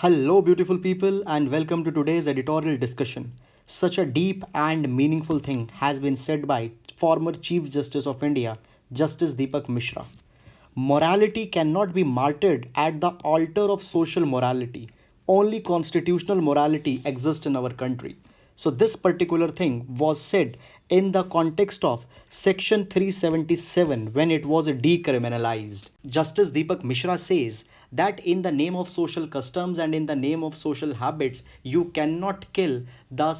Hello, beautiful people, and welcome to today's editorial discussion. Such a deep and meaningful thing has been said by former Chief Justice of India, Justice Deepak Mishra. Morality cannot be martyred at the altar of social morality. Only constitutional morality exists in our country. So, this particular thing was said in the context of Section 377 when it was decriminalized. Justice Deepak Mishra says that in the name of social customs and in the name of social habits, you cannot kill the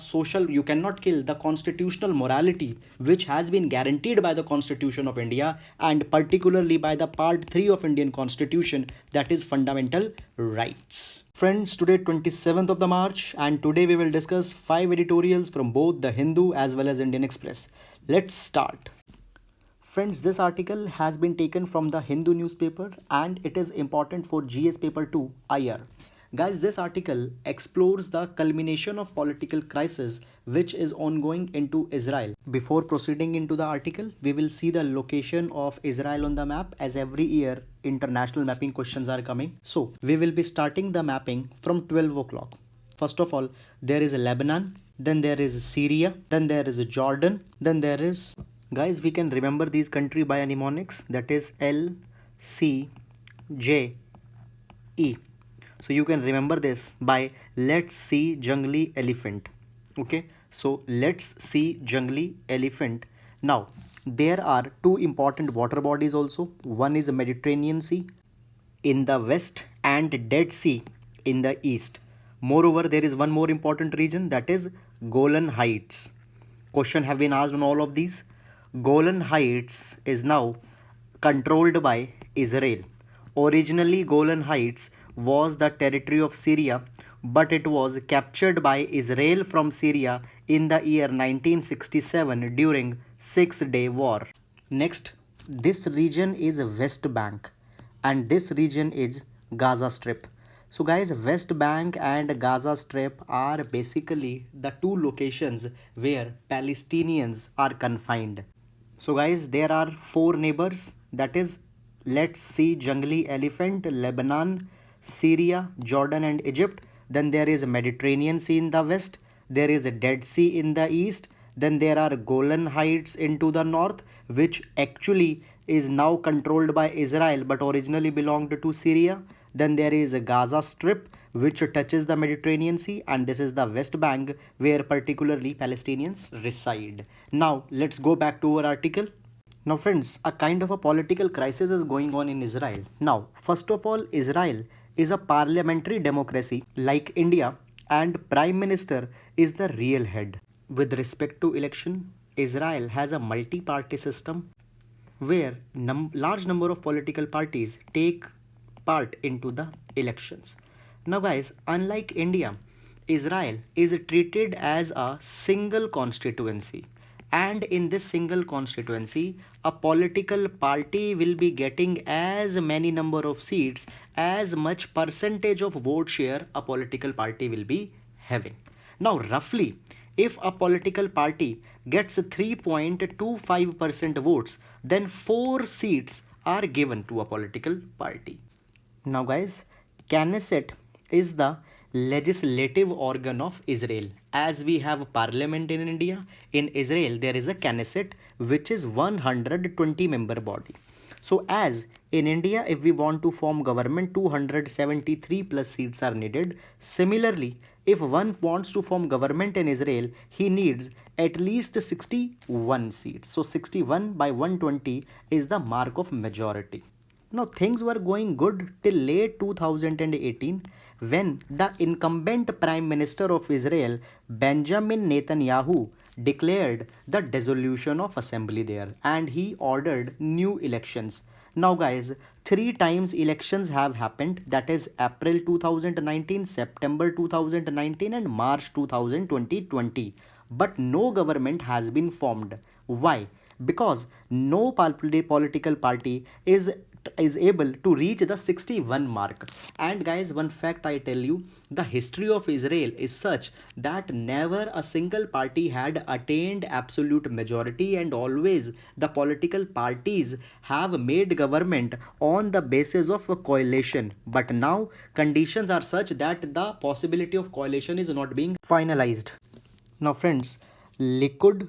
constitutional morality which has been guaranteed by the Constitution of India and particularly by the Part 3 of Indian Constitution, that is fundamental rights. Friends, today 27th of the March, and today we will discuss 5 editorials from both the Hindu as well as Indian Express. Let's start. Friends, this article has been taken from the Hindu newspaper and it is important for GS paper 2 IR. Guys, this article explores the culmination of political crisis which is ongoing into Israel. Before proceeding into the article, we will see the location of Israel on the map, as every year international mapping questions are coming. So, we will be starting the mapping from 12 o'clock. First of all, there is Lebanon, then there is Syria, then there is Jordan, then there is, guys, we can remember these country by mnemonics, that is L, C, J, E. So you can remember this by let's see jungly elephant. Okay, so let's see jungly elephant. Now, there are two important water bodies also. One is the Mediterranean Sea in the west and Dead Sea in the east. Moreover, there is one more important region, that is Golan Heights. Question have been asked on all of these. Golan Heights is now controlled by Israel. Originally, Golan Heights was the territory of Syria, but it was captured by Israel from Syria in the year 1967 during Six-Day War. Next, this region is West Bank and this region is Gaza Strip. So guys, West Bank and Gaza Strip are basically the two locations where Palestinians are confined. So guys, there are four neighbors, that is, let's see jungly elephant, Lebanon, Syria, Jordan and Egypt. Then there is Mediterranean Sea in the west, there is a Dead Sea in the east, then there are Golan Heights into the north, which actually is now controlled by Israel but originally belonged to Syria. Then there is a Gaza Strip which touches the Mediterranean Sea, and this is the West Bank where particularly Palestinians reside. Now let's go back to our article. Now friends, a kind of a political crisis is going on in Israel. Now, first of all, Israel is a parliamentary democracy like India and Prime Minister is the real head. With respect to election, Israel has a multi-party system where large number of political parties take part into the elections. Now guys, unlike India, Israel is treated as a single constituency, and in this single constituency a political party will be getting as many number of seats as much percentage of vote share a political party will be having. Now roughly, if a political party gets 3.25% votes, then 4 seats are given to a political party. Now guys, Knesset is the legislative organ of Israel. As we have parliament in India, in Israel there is a Knesset which is 120 member body. So as in India, if we want to form government, 273 plus seats are needed. Similarly, if one wants to form government in Israel, he needs at least 61 seats. So 61 by 120 is the mark of majority. Now things were going good till late 2018 when the incumbent Prime Minister of Israel, Benjamin Netanyahu, declared the dissolution of assembly there and he ordered new elections. Now guys, 3 times elections have happened, that is April 2019, September 2019 and March 2020. But no government has been formed. Why? Because no political party is is able to reach the 61 mark. And guys, one fact I tell you, the history of Israel is such that never a single party had attained absolute majority, and always the political parties have made government on the basis of a coalition. But now conditions are such that the possibility of coalition is not being finalized. Now friends, Likud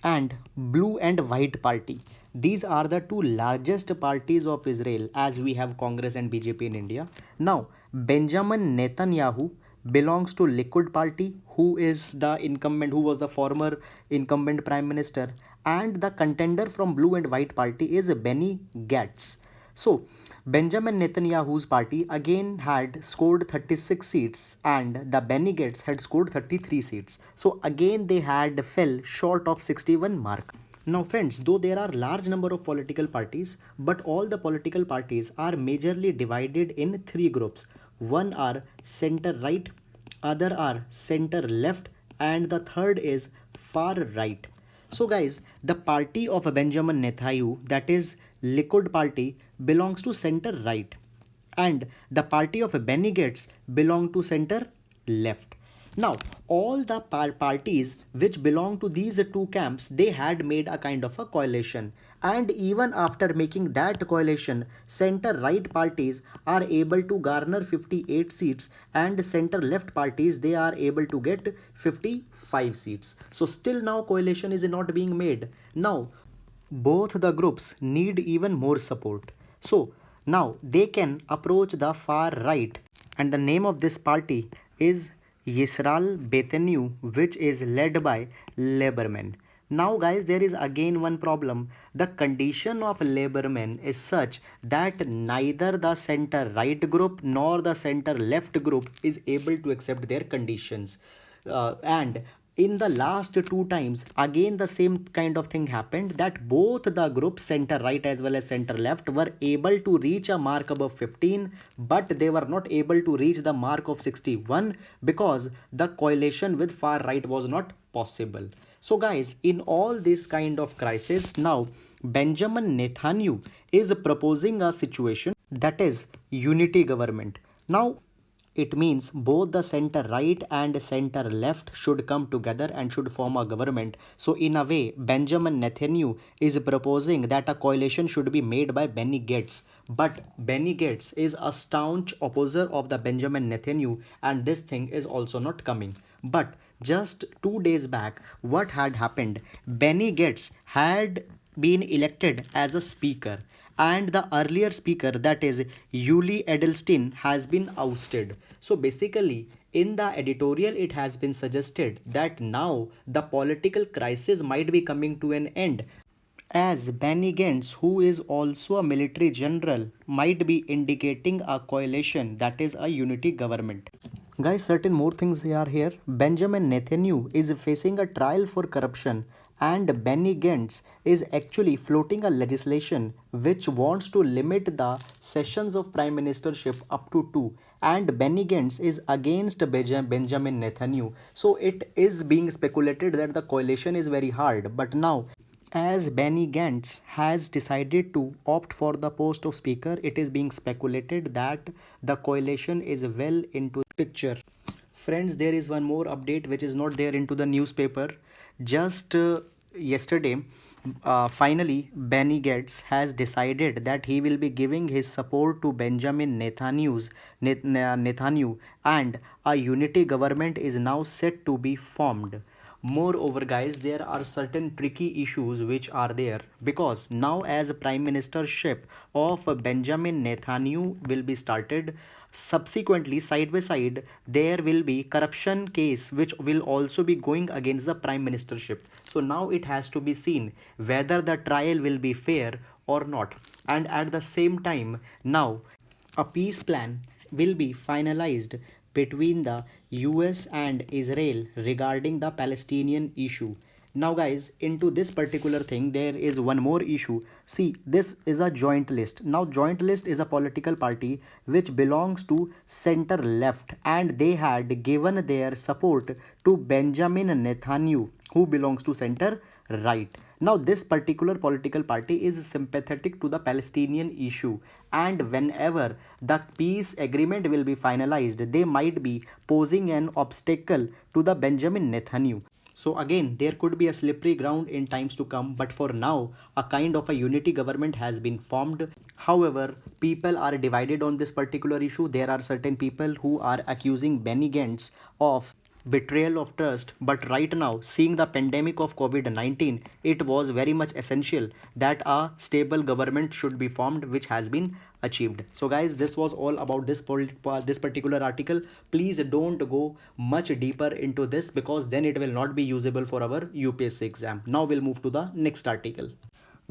and Blue and White Party, these are the two largest parties of Israel, as we have Congress and BJP in India. Now Benjamin Netanyahu belongs to Likud party, who is the incumbent, who was the former incumbent prime minister, and the contender from Blue and White party is Benny Gantz. So, Benjamin Netanyahu's party again had scored 36 seats, and the Benny Gantz had scored 33 seats. So, again they had fell short of 61 mark. Now friends, though there are large number of political parties, but all the political parties are majorly divided in three groups. One are center right, other are center left, and the third is far right. So guys, the party of Benjamin Netanyahu, that is Likud party, belongs to center right, and the party of Benny Gantz belong to center left. Now, all the parties which belong to these two camps, they had made a kind of a coalition. And even after making that coalition, center-right parties are able to garner 58 seats, and center-left parties, they are able to get 55 seats. So still now coalition is not being made. Now, both the groups need even more support. So now they can approach the far right, and the name of this party is Yisrael Beitenu, which is led by Labormen. Now guys, there is again one problem. The condition of Labormen is such that neither the center right group nor the center left group is able to accept their conditions. And in the last two times, again the same kind of thing happened, that both the groups, center right as well as center left, were able to reach a mark above 15, but they were not able to reach the mark of 61 because the coalition with far right was not possible. So guys, in all this kind of crisis, now Benjamin Netanyahu is proposing a situation, that is unity government. Now it means both the center right and center left should come together and should form a government. So in a way, Benjamin Netanyahu is proposing that a coalition should be made by Benny Gantz. But Benny Gantz is a staunch opposer of the Benjamin Netanyahu, and this thing is also not coming. But just 2 days back, what had happened? Benny Gantz had been elected as a speaker, and the earlier speaker, that is Yuli Edelstein, has been ousted. So basically, in the editorial, it has been suggested that now the political crisis might be coming to an end, as Benny Gantz, who is also a military general, might be indicating a coalition, that is a unity government. Guys, certain more things are here. Benjamin Netanyahu is facing a trial for corruption, and Benny Gantz is actually floating a legislation which wants to limit the sessions of prime ministership up to 2, and Benny Gantz is against Benjamin Netanyahu. So it is being speculated that the coalition is very hard. But now, as Benny Gantz has decided to opt for the post of speaker, it is being speculated that the coalition is well into the picture. Friends, there is one more update which is not there into the newspaper. Just yesterday, finally, Benny Gantz has decided that he will be giving his support to Benjamin Netanyahu, and a unity government is now set to be formed. Moreover, guys, there are certain tricky issues which are there, because now as prime ministership of Benjamin Netanyahu will be started, subsequently side by side there will be corruption case which will also be going against the prime ministership. So now it has to be seen whether the trial will be fair or not. And at the same time, now a peace plan will be finalized between the US and Israel regarding the Palestinian issue. Now guys, into this particular thing, there is one more issue. See, this is a joint list. Now joint list is a political party which belongs to center left, and they had given their support to Benjamin Netanyahu, who belongs to center right. Now, this particular political party is sympathetic to the Palestinian issue, and whenever the peace agreement will be finalized, they might be posing an obstacle to the Benjamin Netanyahu. So again, there could be a slippery ground in times to come, but for now, a kind of a unity government has been formed. However, people are divided on this particular issue. There are certain people who are accusing Benny Gantz of betrayal of trust, but right now, seeing the pandemic of COVID-19, it was very much essential that a stable government should be formed, which has been achieved. So guys, this was all about this particular article. Please don't go much deeper into this, because then it will not be usable for our UPSC exam. Now we'll move to the next article.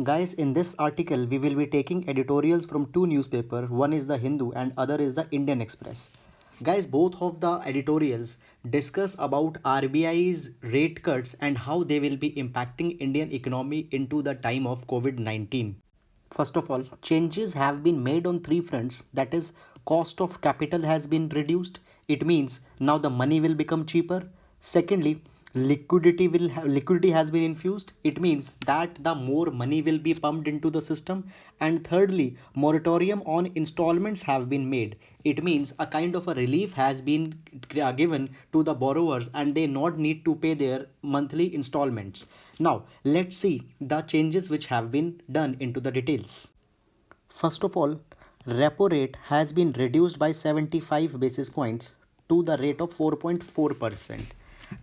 Guys, in this article, we will be taking editorials from two newspapers. One is the Hindu and other is the Indian Express. Guys, both of the editorials discuss about RBI's rate cuts and how they will be impacting Indian economy into the time of COVID-19. First of all, changes have been made on three fronts. That is, cost of capital has been reduced. It means now the money will become cheaper. Secondly, liquidity has been infused. It means that the more money will be pumped into the system. And thirdly, moratorium on installments have been made. It means a kind of a relief has been given to the borrowers, and they not need to pay their monthly installments. Now, let's see the changes which have been done into the details. First of all, repo rate has been reduced by 75 basis points to the rate of 4.4%.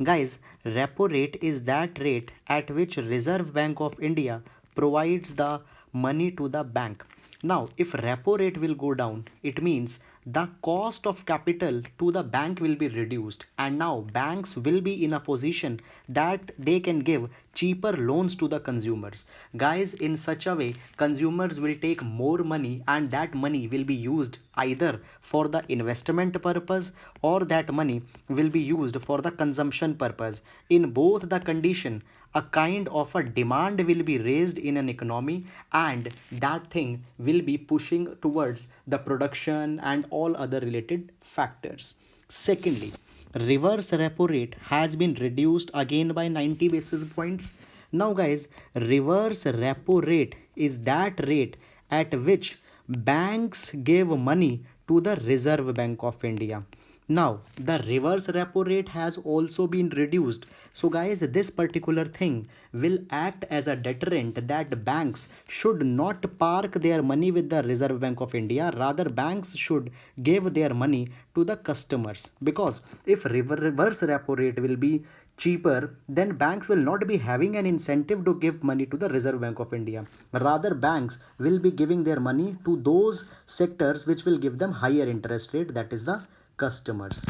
Guys, repo rate is that rate at which Reserve Bank of India provides the money to the bank. Now, if repo rate will go down, it means the cost of capital to the bank will be reduced, and now banks will be in a position that they can give cheaper loans to the consumers. Guys, in such a way, consumers will take more money, and that money will be used either for the investment purpose, or that money will be used for the consumption purpose. In both the condition, a kind of a demand will be raised in an economy, and that thing will be pushing towards the production and all other related factors. Secondly, reverse repo rate has been reduced again by 90 basis points. Now guys, reverse repo rate is that rate at which banks give money to the Reserve Bank of India. Now, the reverse repo rate has also been reduced. So guys, this particular thing will act as a deterrent that banks should not park their money with the Reserve Bank of India. Rather, banks should give their money to the customers. Because if reverse repo rate will be cheaper, then banks will not be having an incentive to give money to the Reserve Bank of India. Rather, banks will be giving their money to those sectors which will give them higher interest rate, that is the customers.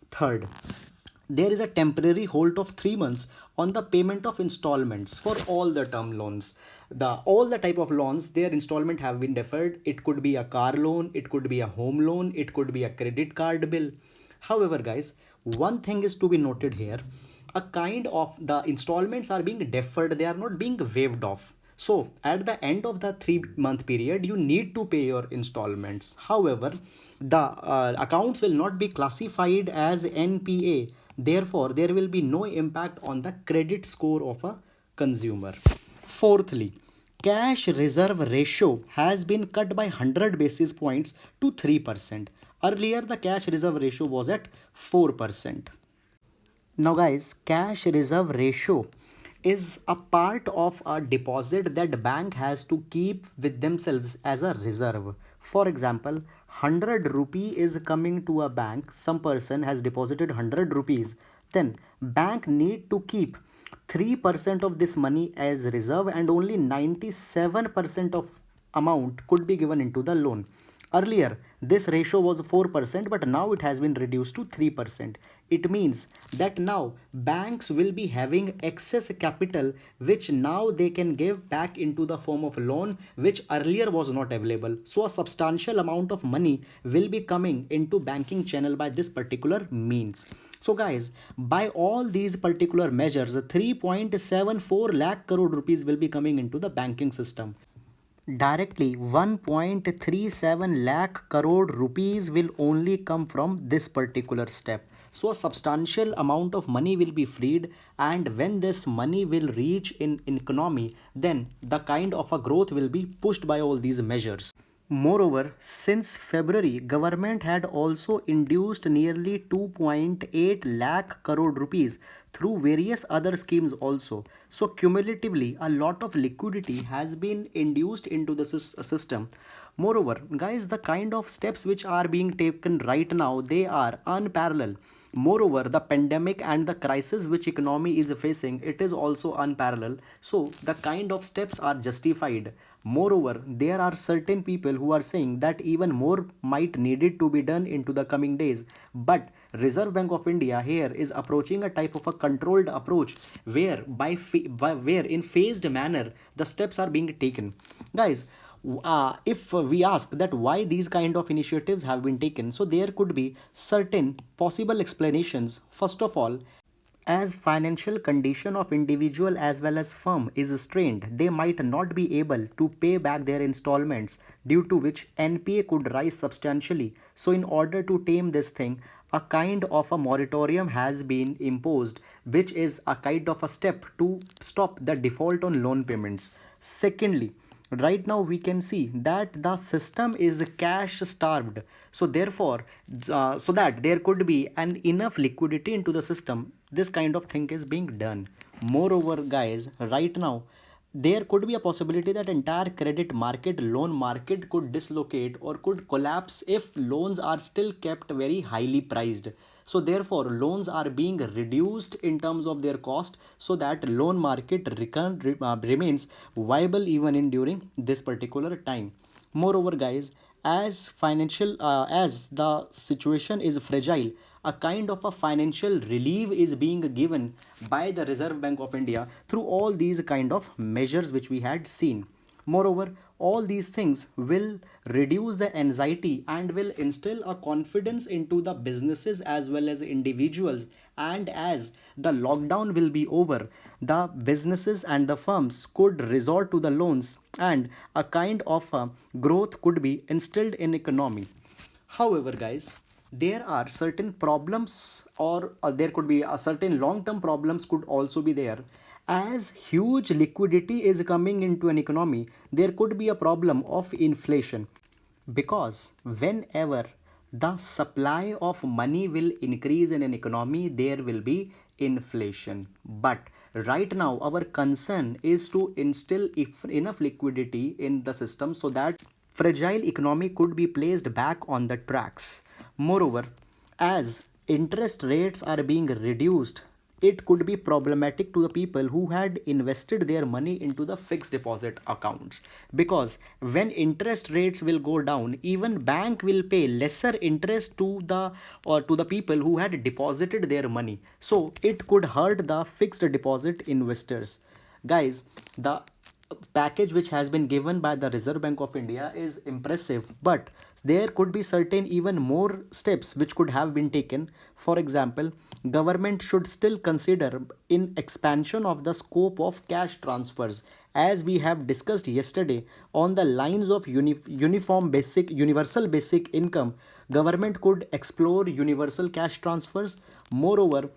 Third, there is a temporary hold of 3 months on the payment of installments for all the term loans. All the type of loans, their installment have been deferred. It could be a car loan, it could be a home loan, it could be a credit card bill. However, guys, one thing is to be noted here. A kind of the installments are being deferred, they are not being waived off. So at the end of the 3-month period, you need to pay your installments. However, the accounts will not be classified as NPA. Therefore, there will be no impact on the credit score of a consumer. Fourthly, cash reserve ratio has been cut by 100 basis points to 3%. Earlier, the cash reserve ratio was at 4%. Now guys, cash reserve ratio is a part of a deposit that bank has to keep with themselves as a reserve. For example, 100 rupee is coming to a bank. Some person has deposited 100 rupees. Then bank need to keep 3% of this money as reserve, and only 97% of amount could be given into the loan. Earlier, this ratio was 4%, but now it has been reduced to 3%. It means that now banks will be having excess capital, which now they can give back into the form of loan, which earlier was not available. So a substantial amount of money will be coming into banking channel by this particular means. So guys, by all these particular measures, 3.74 lakh crore rupees will be coming into the banking system. Directly 1.37 lakh crore rupees will only come from this particular step. So a substantial amount of money will be freed, and when this money will reach in economy, then the kind of a growth will be pushed by all these measures. Moreover, since February, government had also induced nearly 2.8 lakh crore rupees through various other schemes also. So cumulatively, a lot of liquidity has been induced into the system. Moreover, guys, the kind of steps which are being taken right now, they are unparalleled. Moreover, the pandemic and the crisis which economy is facing, it is also unparalleled. So the kind of steps are justified. Moreover, there are certain people who are saying that even more might needed to be done into the coming days. But Reserve Bank of India here is approaching a type of a controlled approach where where in phased manner the steps are being taken. Guys, if we ask that why these kind of initiatives have been taken, so there could be certain possible explanations. First of all, as financial condition of individual as well as firm is strained, they might not be able to pay back their installments, due to which NPA could rise substantially. So in order to tame this thing, a kind of a moratorium has been imposed, which is a kind of a step to stop the default on loan payments. Secondly, right now we can see that the system is cash starved, so therefore so that there could be an enough liquidity into the system, this kind of thing is being done. Moreover, guys, right now there could be a possibility that entire credit market, loan market could dislocate or could collapse if loans are still kept very highly priced. So therefore loans are being reduced in terms of their cost, so that loan market remains viable even in during this particular time. Moreover, guys, as the situation is fragile, a kind of a financial relief is being given by the Reserve Bank of India through all these kind of measures which we had seen. Moreover, all these things will reduce the anxiety and will instill a confidence into the businesses as well as individuals. And as the lockdown will be over, the businesses and the firms could resort to the loans, and a kind of a growth could be instilled in economy. However, guys, there are certain problems, or there could be a certain long-term problems could also be there. As huge liquidity is coming into an economy, there could be a problem of inflation, because whenever the supply of money will increase in an economy, there will be inflation. But right now our concern is to instill enough liquidity in the system, so that fragile economy could be placed back on the tracks. Moreover, as interest rates are being reduced, it could be problematic to the people who had invested their money into the fixed deposit accounts, because when interest rates will go down, even bank will pay lesser interest to the people who had deposited their money, so it could hurt the fixed deposit investors. Guys, the package which has been given by the Reserve Bank of India is impressive, but there could be certain even more steps which could have been taken. For example, government should still consider in expansion of the scope of cash transfers, as we have discussed yesterday on the lines of universal basic income. Government could explore universal cash transfers. Moreover,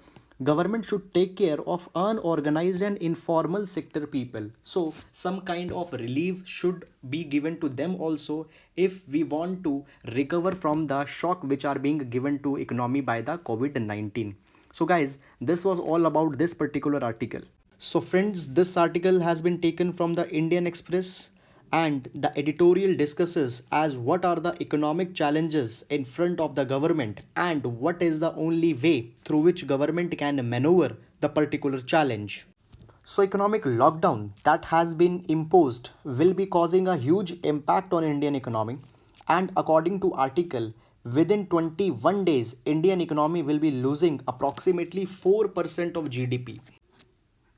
government should take care of unorganized and informal sector people, so some kind of relief should be given to them also, if we want to recover from the shock which are being given to economy by the COVID-19. So guys, this was all about this particular article. So friends, this article has been taken from the Indian Express, and the editorial discusses as what are the economic challenges in front of the government and what is the only way through which government can maneuver the particular challenge. So economic lockdown that has been imposed will be causing a huge impact on Indian economy, and according to article, within 21 days Indian economy will be losing approximately 4% of GDP.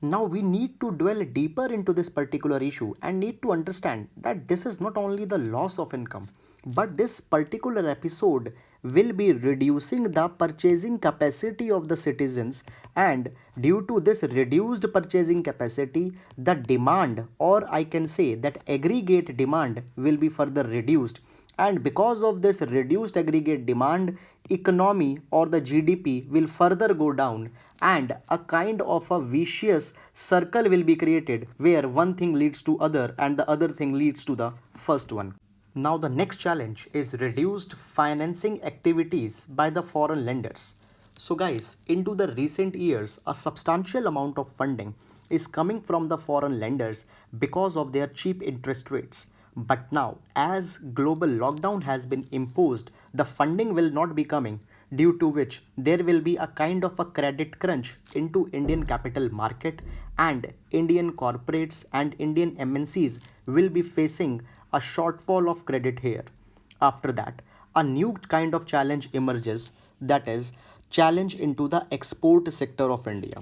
Now we need to dwell deeper into this particular issue and need to understand that this is not only the loss of income, But this particular episode will be reducing the purchasing capacity of the citizens, and due to this reduced purchasing capacity, the demand, or I can say that aggregate demand, will be further reduced, and because of this reduced aggregate demand, economy or the GDP will further go down, and a kind of a vicious circle will be created where one thing leads to other and the other thing leads to the first one. Now the next challenge is reduced financing activities by the foreign lenders. So guys, into the recent years, a substantial amount of funding is coming from the foreign lenders because of their cheap interest rates. But now, as global lockdown has been imposed, the funding will not be coming, due to which there will be a kind of a credit crunch into Indian capital market, and Indian corporates and Indian MNCs will be facing a shortfall of credit here. After that, a new kind of challenge emerges, that is challenge into the export sector of India.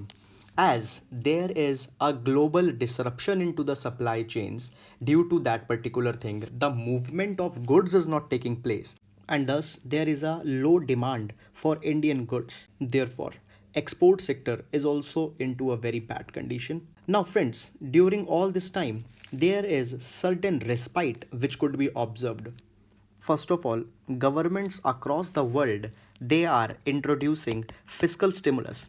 As there is a global disruption into the supply chains, due to that particular thing, the movement of goods is not taking place, and thus there is a low demand for Indian goods. Therefore, export sector is also into a very bad condition. Now friends, during all this time, there is certain respite which could be observed. First of all, governments across the world, they are introducing fiscal stimulus.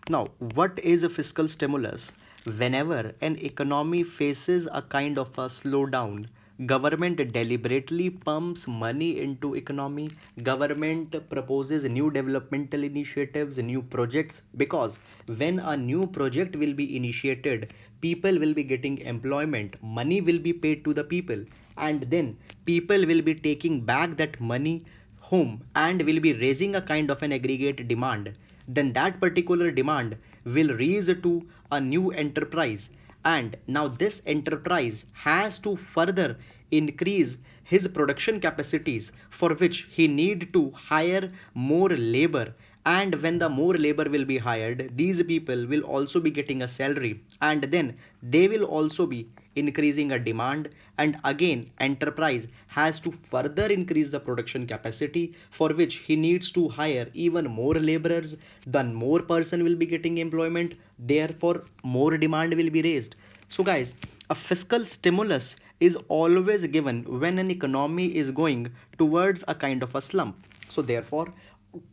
Now, what is a fiscal stimulus? Whenever an economy faces a kind of a slowdown, government deliberately pumps money into economy. Government proposes new developmental initiatives, new projects, because when a new project will be initiated, people will be getting employment, money will be paid to the people, and then people will be taking back that money home and will be raising a kind of an aggregate demand. Then that particular demand will raise to a new enterprise, and now this enterprise has to further increase his production capacities, for which he need to hire more labor, and when the more labor will be hired, these people will also be getting a salary, and then they will also be increasing a demand, and again enterprise has to further increase the production capacity, for which he needs to hire even more laborers, then more person will be getting employment, therefore more demand will be raised. So guys, a fiscal stimulus is always given when an economy is going towards a kind of a slump. So therefore,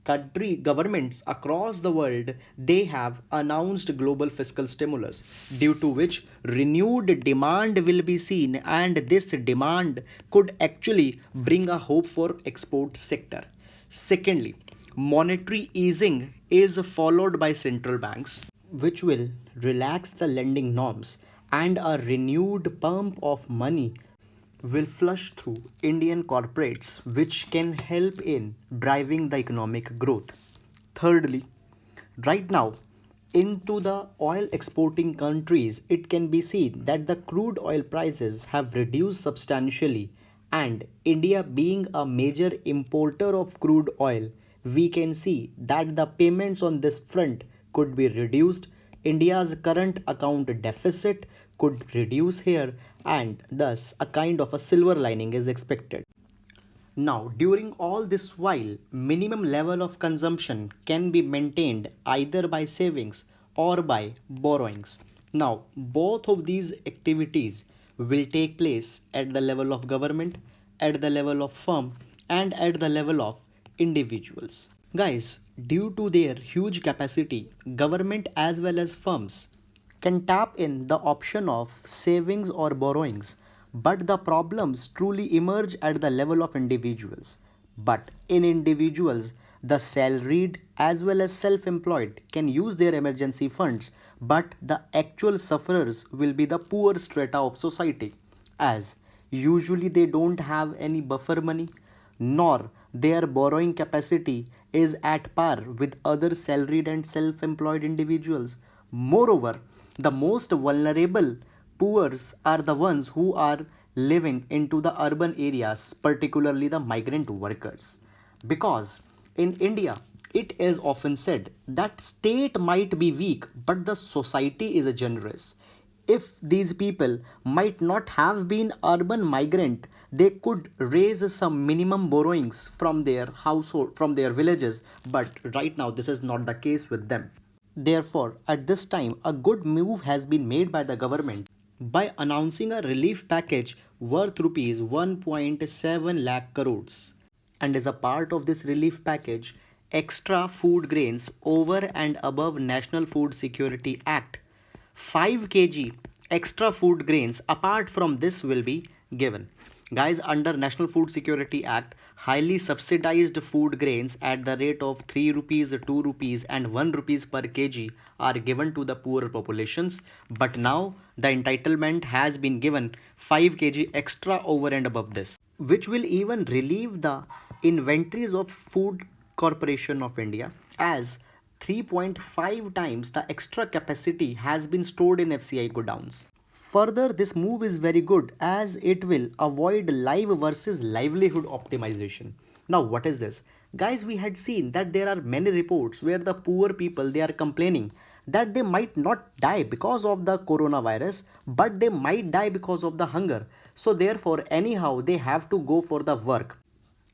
country governments across the world, they have announced global fiscal stimulus, due to which renewed demand will be seen, and this demand could actually bring a hope for export sector. Secondly, monetary easing is followed by central banks, which will relax the lending norms, and a renewed pump of money will flush through Indian corporates, which can help in driving the economic growth. Thirdly, right now, into the oil exporting countries, it can be seen that the crude oil prices have reduced substantially, and India being a major importer of crude oil, we can see that the payments on this front could be reduced. India's current account deficit could reduce here, and thus a kind of a silver lining is expected. Now, during all this while, minimum level of consumption can be maintained either by savings or by borrowings. Now, both of these activities will take place at the level of government, at the level of firm, and at the level of individuals. Guys, due to their huge capacity, government as well as firms can tap in the option of savings or borrowings, but the problems truly emerge at the level of individuals. But in individuals, the salaried as well as self employed can use their emergency funds, but the actual sufferers will be the poor strata of society, as usually they don't have any buffer money, nor their borrowing capacity is at par with other salaried and self employed individuals. Moreover, the most vulnerable poors are the ones who are living into the urban areas, particularly the migrant workers. Because in India, it is often said that state might be weak, but the society is generous. if these people might not have been urban migrant, they could raise some minimum borrowings from their household, from their villages, but right now this is not the case with them. Therefore, at this time, a good move has been made by the government by announcing a relief package worth rupees 1.7 lakh crores. And as a part of this relief package, extra food grains over and above National Food Security Act, 5 kg extra food grains apart from this will be given. Guys, under National Food Security Act, highly subsidized food grains at the rate of 3 rupees, 2 rupees and 1 rupees per kg are given to the poorer populations. But now the entitlement has been given 5 kg extra over and above this, which will even relieve the inventories of Food Corporation of India, as 3.5 times the extra capacity has been stored in FCI godowns. Further, this move is very good as it will avoid live versus livelihood optimization. Now, what is this? Guys, we had seen that there are many reports where the poor people, they are complaining that they might not die because of the coronavirus, but they might die because of the hunger. So therefore, anyhow, they have to go for the work.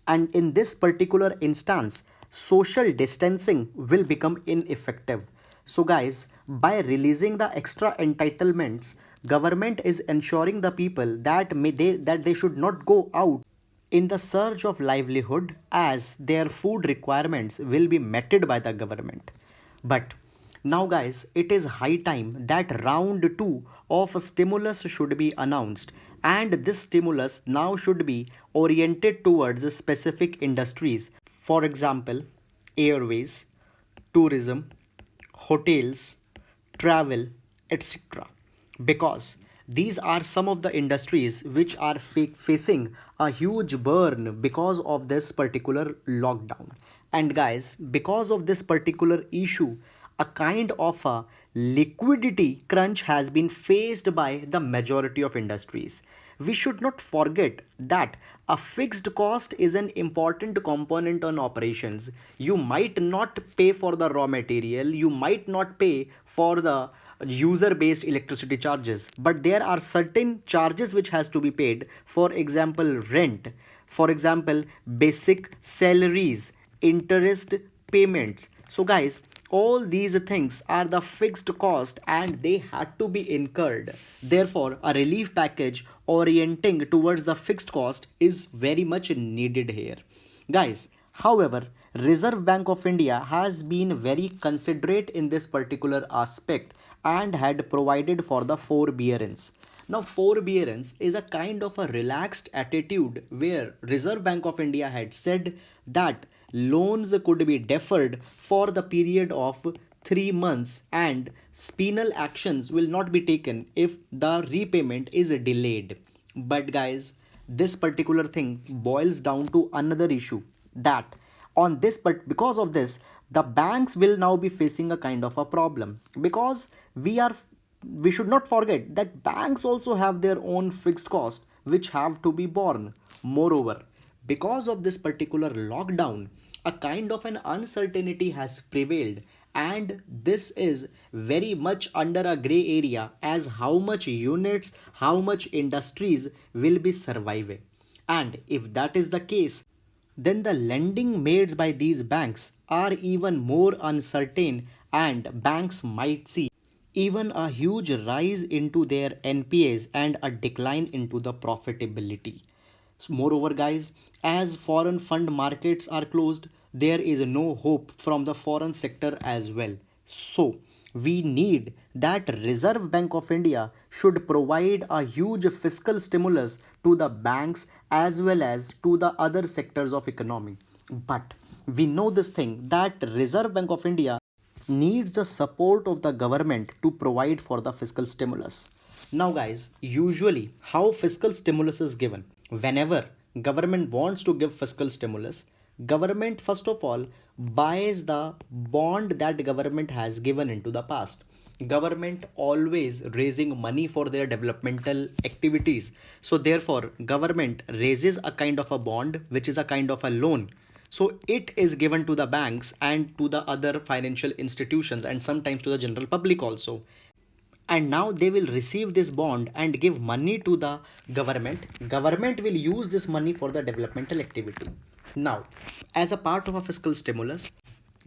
And in this particular instance, social distancing will become ineffective. So guys, by releasing the extra entitlements, government is ensuring the people that they should not go out in the search of livelihood, as their food requirements will be met by the government. But now guys, it is high time that round 2 of a stimulus should be announced, and this stimulus now should be oriented towards specific industries. For example, airways, tourism, hotels, travel, etc. Because these are some of the industries which are facing a huge burn because of this particular lockdown. And guys, because of this particular issue, a kind of a liquidity crunch has been faced by the majority of industries. We should not forget that a fixed cost is an important component on operations. You might not pay for the raw material, you might not pay for the user based electricity charges, but there are certain charges which has to be paid. For example, rent, for example, basic salaries, interest payments. So guys, all these things are the fixed cost and they had to be incurred. Therefore, a relief package orienting towards the fixed cost is very much needed here. Guys, however, Reserve Bank of India has been very considerate in this particular aspect and had provided for the forbearance. Now, forbearance is a kind of a relaxed attitude where Reserve Bank of India had said that loans could be deferred for the period of 3 months and penal actions will not be taken if the repayment is delayed. But guys, this particular thing boils down to another issue, that on this, but because of this, the banks will now be facing a kind of a problem, because we should not forget that banks also have their own fixed costs which have to be borne. Moreover, because of this particular lockdown, a kind of an uncertainty has prevailed, and this is very much under a gray area as how much units, how much industries will be surviving. And if that is the case, then the lending made by these banks are even more uncertain, and banks might see even a huge rise into their NPAs and a decline into the profitability. So moreover, guys, as foreign fund markets are closed, there is no hope from the foreign sector as well. So we need that Reserve Bank of India should provide a huge fiscal stimulus to the banks as well as to the other sectors of economy. But we know this thing, that Reserve Bank of India needs the support of the government to provide for the fiscal stimulus. Now guys, usually how fiscal stimulus is given? Whenever government wants to give fiscal stimulus, government first of all buys the bond that government has given into the past. Government always raising money for their developmental activities. So therefore, government raises a kind of a bond which is a kind of a loan. So it is given to the banks and to the other financial institutions and sometimes to the general public also. and now they will receive this bond and give money to the government. Government will use this money for the developmental activity. Now, as a part of a fiscal stimulus,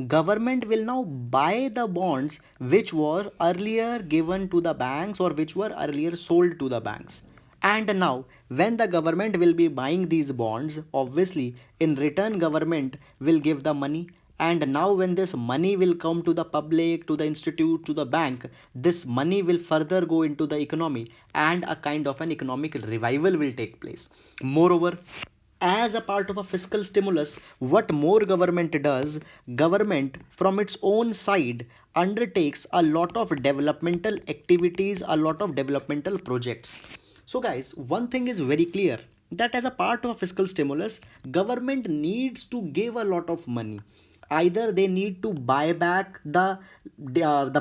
government will now buy the bonds which were earlier given to the banks or which were earlier sold to the banks. And now, when the government will be buying these bonds, obviously, in return, government will give the money. And now, when this money will come to the public, to the institute, to the bank, this money will further go into the economy and a kind of an economic revival will take place. Moreover, as a part of a fiscal stimulus, what more government does, government from its own side undertakes a lot of developmental activities, a lot of developmental projects. So guys, one thing is very clear, that as a part of a fiscal stimulus, government needs to give a lot of money. Either they need to buy back the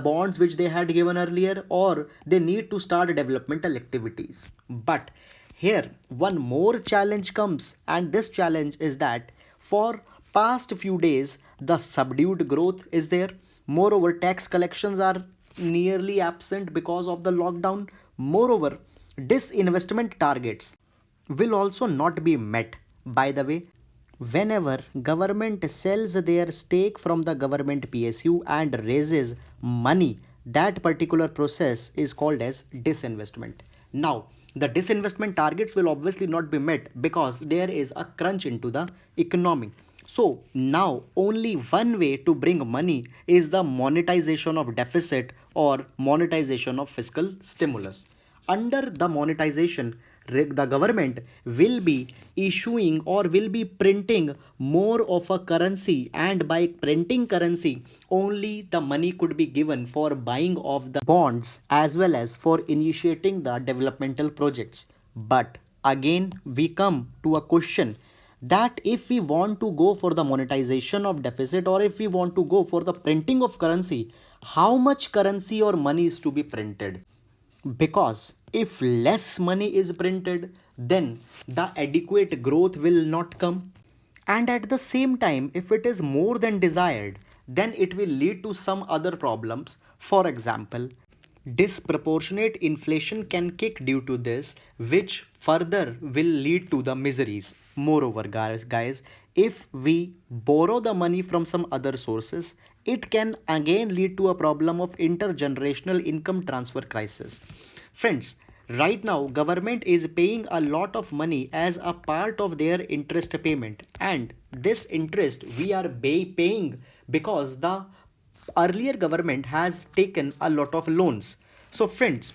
bonds which they had given earlier, or they need to start developmental activities. But here one more challenge comes, and this challenge is that for past few days the subdued growth is there. Moreover, tax collections are nearly absent because of the lockdown. Moreover, disinvestment targets will also not be met. By the way, whenever government sells their stake from the government PSU and raises money, that particular process is called as disinvestment. Now, the disinvestment targets will obviously not be met because there is a crunch into the economy. So now only one way to bring money is the monetization of deficit or monetization of fiscal stimulus. Under the monetization, the government will be issuing or will be printing more of a currency, and by printing currency only the money could be given for buying of the bonds as well as for initiating the developmental projects. But again we come to a question, that if we want to go for the monetization of deficit, or if we want to go for the printing of currency, how much currency or money is to be printed? Because if less money is printed, then the adequate growth will not come. And at the same time, if it is more than desired, then it will lead to some other problems. For example, disproportionate inflation can kick due to this, which further will lead to the miseries. Moreover, guys, if we borrow the money from some other sources, it can again lead to a problem of intergenerational income transfer crisis. Friends, right now government is paying a lot of money as a part of their interest payment, and this interest we are paying because the earlier government has taken a lot of loans. So friends,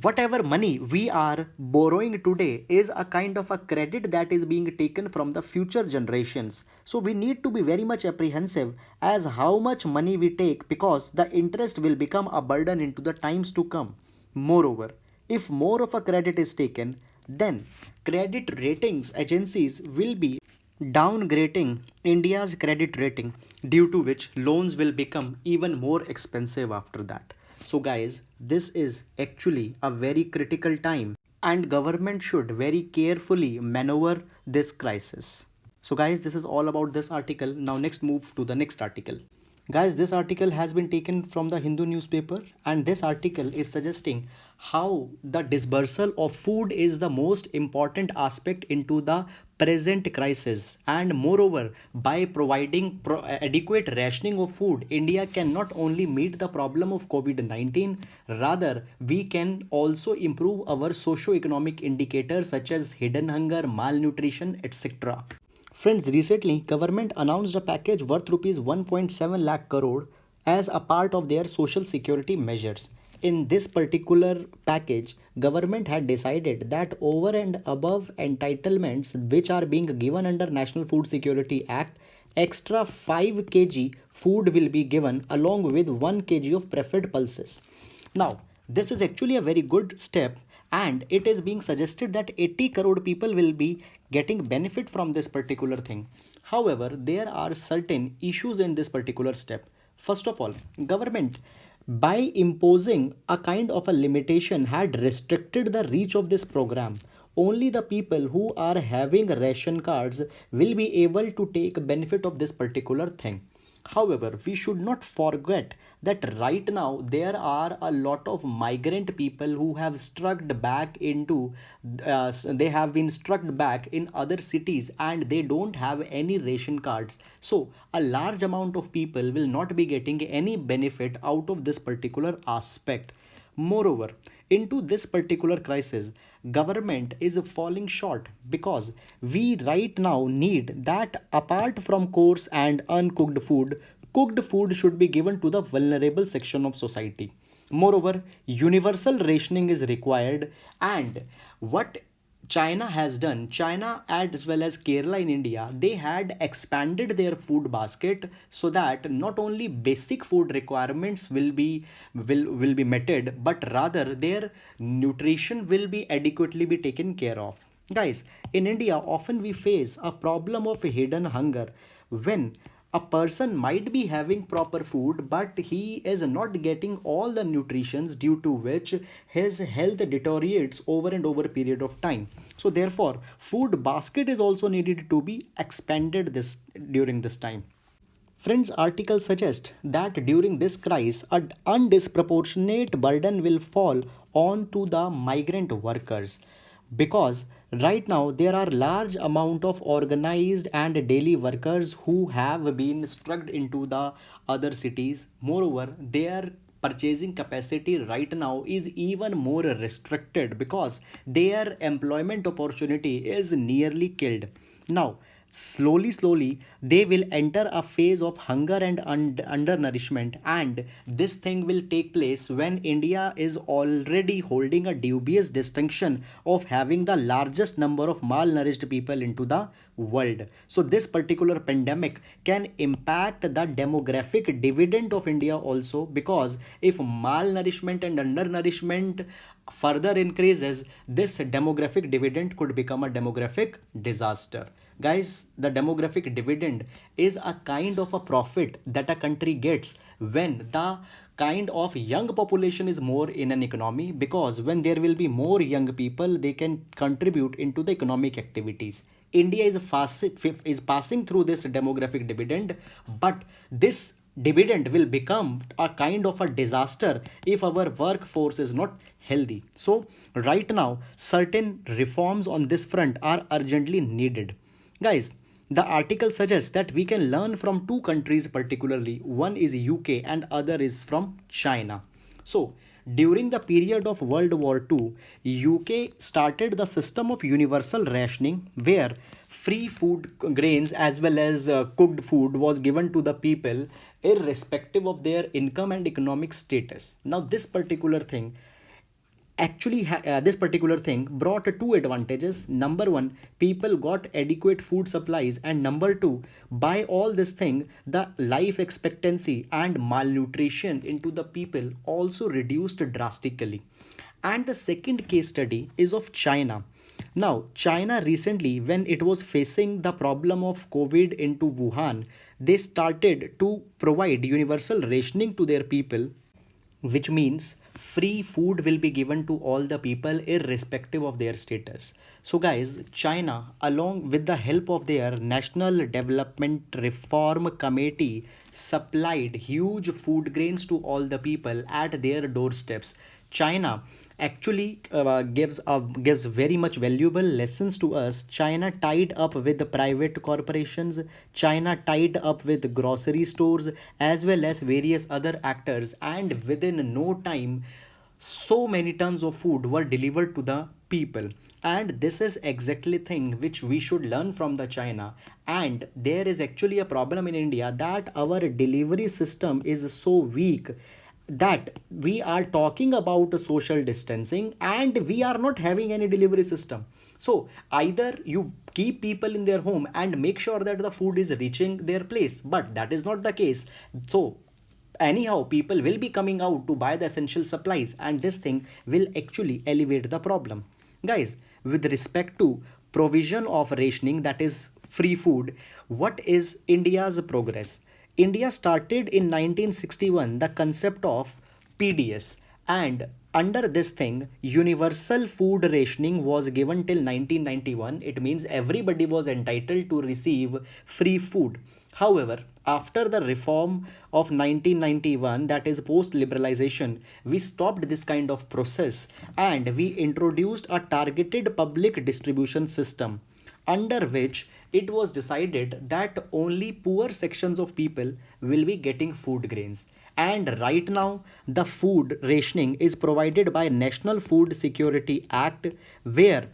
whatever money we are borrowing today is a kind of a credit that is being taken from the future generations. So we need to be very much apprehensive as how much money we take, because the interest will become a burden into the times to come. Moreover, if more of a credit is taken, then credit ratings agencies will be downgrading India's credit rating, due to which loans will become even more expensive after that. So guys, this is actually a very critical time, and government should very carefully maneuver this crisis. So guys, this is all about this article. Now next move to the next article. Guys, this article has been taken from the Hindu newspaper, and this article is suggesting how the dispersal of food is the most important aspect into the present crisis. And moreover, by providing adequate rationing of food, India can not only meet the problem of COVID-19, rather we can also improve our socio-economic indicators such as hidden hunger, malnutrition, etc. Friends, recently government announced a package worth rupees 1.7 lakh crore as a part of their social security measures. In this particular package, government had decided that over and above entitlements which are being given under National Food Security Act, extra 5 kg food will be given along with 1 kg of preferred pulses. Now, this is actually a very good step, and it is being suggested that 80 crore people will be getting benefit from this particular thing. However, there are certain issues in this particular step. First of all, government by imposing a kind of a limitation had restricted the reach of this program. Only the people who are having ration cards will be able to take benefit of this particular thing. However, we should not forget that right now there are a lot of migrant people who have struck back into they have been struck back in other cities and they don't have any ration cards. So a large amount of people will not be getting any benefit out of this particular aspect. Moreover, into this particular crisis, government is falling short because we right now need that apart from coarse and uncooked food, cooked food should be given to the vulnerable section of society. Moreover, universal rationing is required, and what China has done, China as well as Kerala in India, they had expanded their food basket so that not only basic food requirements will be met, but rather their nutrition will be adequately be taken care of. Guys, in India, often we face a problem of hidden hunger when a person might be having proper food but he is not getting all the nutritions, due to which his health deteriorates over and over a period of time. So therefore food basket is also needed to be expanded this during this time. Friends, article suggests that during this crisis, an undisproportionate burden will fall onto the migrant workers because right now there are large amount of organized and daily workers who have been struck into the other cities. Moreover, their purchasing capacity right now is even more restricted because their employment opportunity is nearly killed. Now, slowly they will enter a phase of hunger and undernourishment, and this thing will take place when India is already holding a dubious distinction of having the largest number of malnourished people into the world. So this particular pandemic can impact the demographic dividend of India also, because if malnourishment and undernourishment further increases, this demographic dividend could become a demographic disaster. Guys, the demographic dividend is a kind of a profit that a country gets when the kind of young population is more in an economy, because when there will be more young people, they can contribute into the economic activities. India is passing through this demographic dividend, but this dividend will become a kind of a disaster if our workforce is not healthy. So right now certain reforms on this front are urgently needed. Guys, the article suggests that we can learn from two countries particularly. One is UK and other is from China. So during the period of World War II, UK started the system of universal rationing where free food grains as well as cooked food was given to the people irrespective of their income and economic status. Now this particular thing brought two advantages. Number one, people got adequate food supplies, and number two, by all this thing, the life expectancy and malnutrition into the people also reduced drastically. And the second case study is of China. Now China recently, when it was facing the problem of COVID into Wuhan, they started to provide universal rationing to their people, which means free food will be given to all the people irrespective of their status. So guys, China, along with the help of their National Development Reform Committee, supplied huge food grains to all the people at their doorsteps. China actually gives very much valuable lessons to us. China tied up with the private corporations, China tied up with grocery stores as well as various other actors, and within no time so many tons of food were delivered to the people. And this is exactly thing which we should learn from the China. And there is actually a problem in India that our delivery system is so weak that we are talking about social distancing and we are not having any delivery system. So either you keep people in their home and make sure that the food is reaching their place, but that is not the case. So anyhow people will be coming out to buy the essential supplies, and this thing will actually elevate the problem. Guys, with respect to provision of rationing, that is free food, what is India's progress? India started in 1961 the concept of PDS, and under this thing universal food rationing was given till 1991. It means everybody was entitled to receive free food. However, after the reform of 1991, that is post liberalization, we stopped this kind of process and we introduced a targeted public distribution system, under which it was decided that only poor sections of people will be getting food grains. And right now, the food rationing is provided by National Food Security Act, where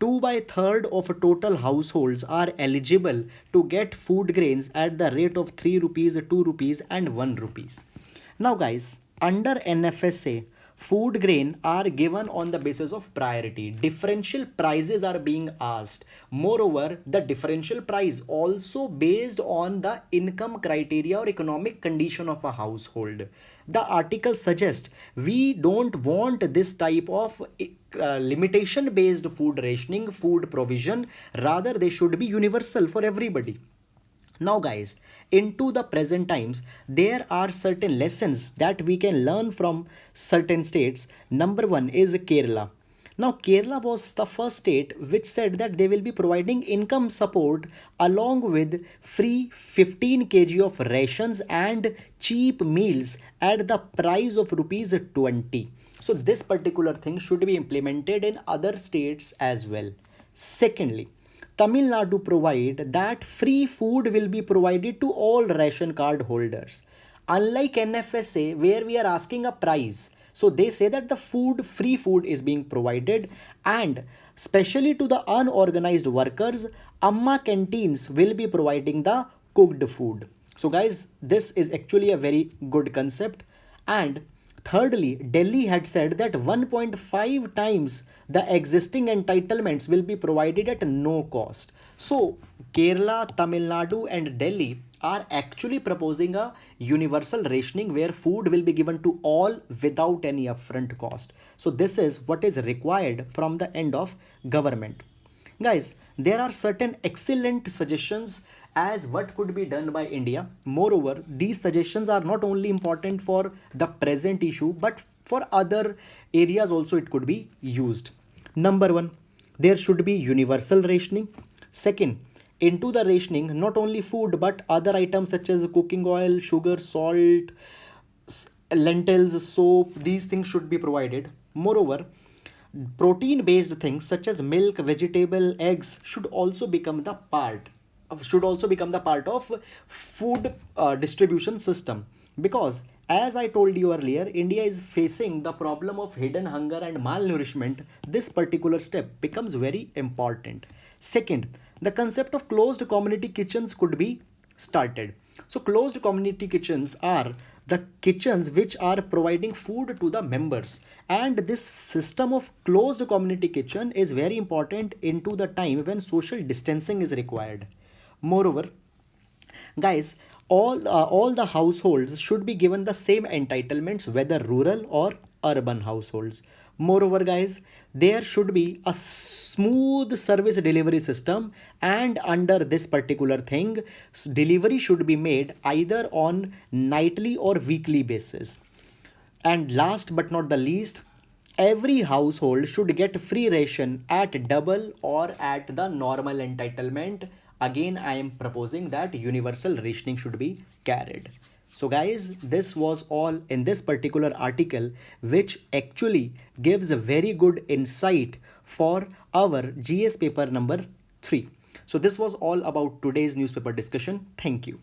2 by third of total households are eligible to get food grains at the rate of 3 rupees, 2 rupees and 1 rupees. Now guys, under NFSA, food grain are given on the basis of priority. Differential prices are being asked. Moreover, the differential price also based on the income criteria or economic condition of a household. The article suggests we don't want this type of limitation based food rationing, food provision. Rather, they should be universal for everybody. Now guys, into the present times, there are certain lessons that we can learn from certain states. Number one is Kerala. Now Kerala was the first state which said that they will be providing income support along with free 15 kg of rations and cheap meals at the price of rupees 20. So this particular thing should be implemented in other states as well. Secondly, Tamil Nadu provide that free food will be provided to all ration card holders. Unlike NFSA, where we are asking a price, so they say that the free food is being provided, and especially to the unorganized workers, Amma canteens will be providing the cooked food. So guys, this is actually a very good concept. And thirdly, Delhi had said that 1.5 times the existing entitlements will be provided at no cost. So, Kerala, Tamil Nadu, and Delhi are actually proposing a universal rationing where food will be given to all without any upfront cost. So, this is what is required from the end of government. Guys, there are certain excellent suggestions as what could be done by India. Moreover, these suggestions are not only important for the present issue but for other areas also it could be used. Number one, there should be universal rationing. Second, into the rationing, not only food but other items such as cooking oil, sugar, salt, lentils, soap, these things should be provided. Moreover, protein based things such as milk, vegetable, eggs should also become the part of food distribution system, because as I told you earlier, India is facing the problem of hidden hunger and malnourishment. This particular step becomes very important. Second, the concept of closed community kitchens could be started. So closed community kitchens are the kitchens which are providing food to the members, and this system of closed community kitchen is very important into the time when social distancing is required. Moreover, guys, all the households should be given the same entitlements, whether rural or urban households. Moreover, guys, there should be a smooth service delivery system, and under this particular thing, delivery should be made either on nightly or weekly basis. And last but not the least, every household should get free ration at double or at the normal entitlement. Again, I am proposing that universal rationing should be carried. So guys, this was all in this particular article, which actually gives a very good insight for our GS paper number 3. So this was all about today's newspaper discussion. Thank you.